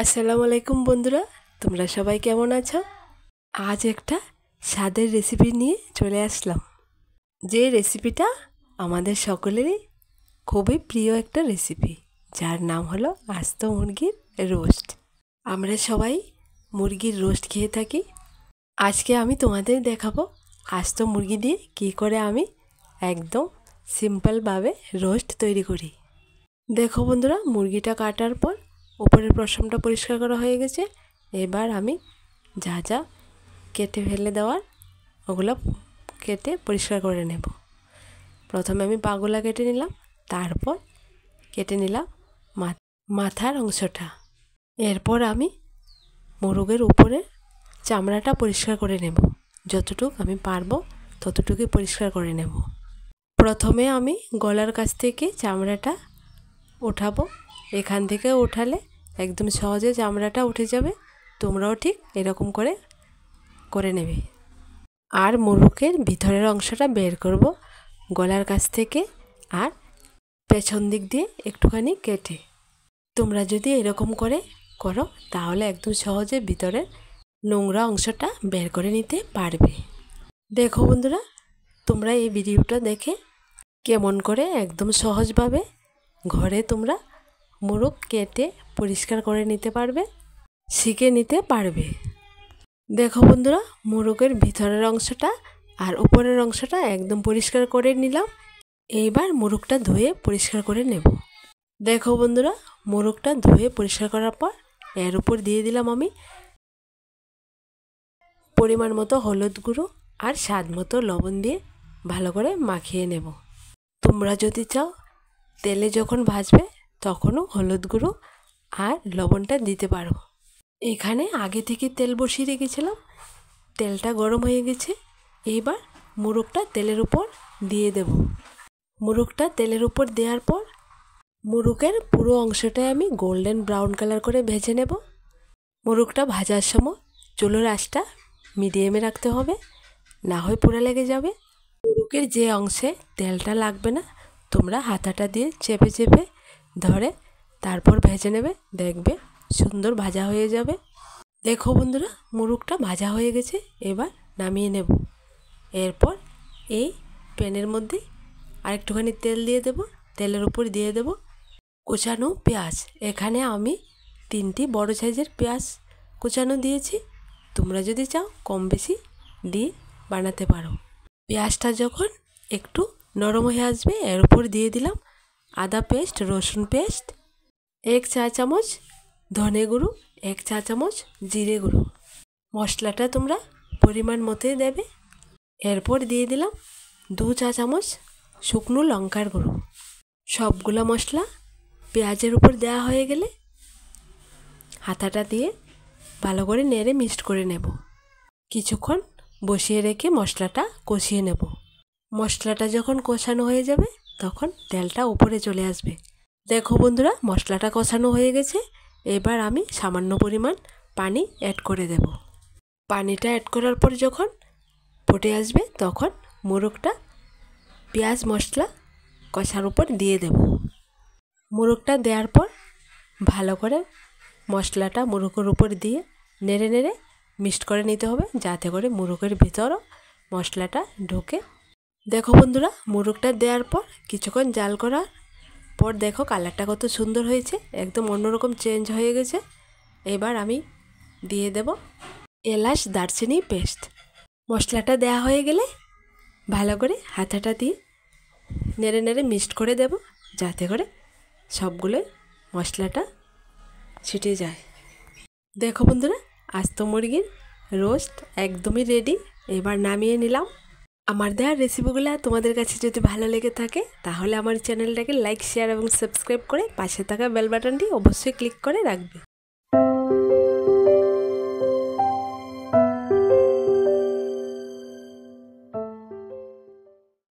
আসসালামু আলাইকুম বন্ধুরা, তোমরা সবাই কেমন আছো? আজ একটা স্বাদের রেসিপি নিয়ে চলে আসলাম, যে রেসিপিটা আমাদের সকলেরই খুবই প্রিয় একটা রেসিপি, যার নাম হলো আস্ত মুরগির রোস্ট। আমরা সবাই মুরগির রোস্ট খেয়ে থাকি। আজকে আমি তোমাদের দেখাবো আস্ত মুরগি দিয়ে কী করে আমি একদম সিম্পলভাবে রোস্ট তৈরি করি। দেখো বন্ধুরা, মুরগিটা কাটার পর উপরের পশমটা পরিষ্কার করা হয়ে গেছে। এবার আমি যা যা কেটে ফেলে দেওয়ার ওগুলো কেটে পরিষ্কার করে নেব। প্রথমে আমি পাগুলা কেটে নিলাম, তারপর কেটে নিলাম মাথার অংশটা। এরপর আমি মুরগের উপরে চামড়াটা পরিষ্কার করে নেব। যতটুকু আমি পারবো ততটুকুই পরিষ্কার করে নেব। প্রথমে আমি গলার কাছ থেকে চামড়াটা ওঠাবো। এখান থেকে ওঠালে একদম সহজে চামড়াটা উঠে যাবে। তোমরাও ঠিক এরকম করে নেবে। আর মুরগের ভিতরের অংশটা বের করব গলার কাছ থেকে আর পেছন দিক দিয়ে একটুখানি কেটে। তোমরা যদি এরকম করো তাহলে একদম সহজে ভিতরের নোংরা অংশটা বের করে নিতে পারবে। দেখো বন্ধুরা, তোমরা এই ভিডিওটা দেখে কেমন করে একদম সহজভাবে ঘরে তোমরা মুরগ কেটে পরিষ্কার করে নিতে পারবে, শিখে নিতে পারবে। দেখো বন্ধুরা, মুরগের ভিতরের অংশটা আর উপরের অংশটা একদম পরিষ্কার করে নিলাম। এইবার মুরগটা ধুয়ে পরিষ্কার করে নেব। দেখো বন্ধুরা, মুরগটা ধুয়ে পরিষ্কার করার পর এর উপর দিয়ে দিলাম আমি পরিমাণ মতো হলুদ গুঁড়ো আর স্বাদ মতো লবণ দিয়ে ভালো করে মাখিয়ে নেব। তোমরা যদি চাও তেলে যখন ভাজবে তখনও হলুদ গুঁড়ো আর লবণটা দিতে পারো। এখানে আগে থেকে তেল বসিয়ে রেখেছিলাম, তেলটা গরম হয়ে গেছে। এইবার মুরগটা তেলের উপর দিয়ে দেব। মুরগটা তেলের উপর দেওয়ার পর মুরগের পুরো অংশটাই আমি গোল্ডেন ব্রাউন কালার করে ভেজে নেব। মুরগটা ভাজার সময় চুলোর আঁচটা মিডিয়ামে রাখতে হবে, না হয় পুড়ে লেগে যাবে। মুরগের যে অংশে তেলটা লাগবে না তোমরা হাতাটা দিয়ে চেপে চেপে ধরে তারপর ভেজে নেবে, দেখবে সুন্দর ভাজা হয়ে যাবে। দেখো বন্ধুরা, মুরগটা ভাজা হয়ে গেছে। এবার নামিয়ে নেব। এরপর এই প্যানের মধ্যে আরেকটুখানি তেল দিয়ে দেব। তেলের উপর দিয়ে দেব কুচানো পেঁয়াজ। এখানে আমি 3টি বড় সাইজের পেঁয়াজ কুচানো দিয়েছি। তোমরা যদি চাও কম বেশি দিয়ে বানাতে পারো। পেঁয়াজটা যখন একটু নরম হয়ে আসবে এর উপর দিয়ে দিলাম আদা পেস্ট, রসুন পেস্ট, 1 চা চামচ ধনে গুঁড়ো, 1 চা চামচ জিরে গুঁড়ো। মশলাটা তোমরা পরিমাণ মতোই দেবে। এরপর দিয়ে দিলাম 2 চা চামচ শুকনো লঙ্কার গুঁড়ো। সবগুলো মশলা পেঁয়াজের উপর দেওয়া হয়ে গেলে হাতাটা দিয়ে ভালো করে নেড়ে মিক্সড করে নেব। কিছুক্ষণ বসিয়ে রেখে মশলাটা কষিয়ে নেব। মশলাটা যখন কষানো হয়ে যাবে তখন তেলটা উপরে চলে আসবে। দেখো বন্ধুরা, মশলাটা কষানো হয়ে গেছে। এবার আমি সামান্য পরিমাণ পানি অ্যাড করে দেব। পানিটা অ্যাড করার পর যখন ফুটে আসবে তখন মুরগটা পেঁয়াজ মশলা কষার উপর দিয়ে দেব। মুরগটা দেওয়ার পর ভালো করে মশলাটা মুরগের উপর দিয়ে নেড়ে নেড়ে মিক্সড করে নিতে হবে, যাতে করে মুরগের ভিতরও মশলাটা ঢোকে। দেখো বন্ধুরা, মুরগটা দেওয়ার পর কিছুক্ষণ জাল করার পর দেখো কালারটা কত সুন্দর হয়েছে, একদম অন্যরকম চেঞ্জ হয়ে গেছে। এবার আমি দিয়ে দেব এলাচ দারচিনি পেস্ট। মশলাটা দেওয়া হয়ে গেলে ভালো করে হাতাটা দিয়ে নেড়ে নেড়ে মিক্সড করে দেব, যাতে করে সবগুলোই মশলাটা ছিটে যায়। দেখো বন্ধুরা, আস্ত মুরগির রোস্ট একদমই রেডি। এবার নামিয়ে নিলাম। আমার দেওয়ার রেসিপিগুলো তোমাদের কাছে যদি ভালো লেগে থাকে তাহলে আমার চ্যানেলটাকে লাইক, শেয়ার এবং সাবস্ক্রাইব করে পাশে থাকা বেল বাটনটি অবশ্যই ক্লিক করে রাখবে।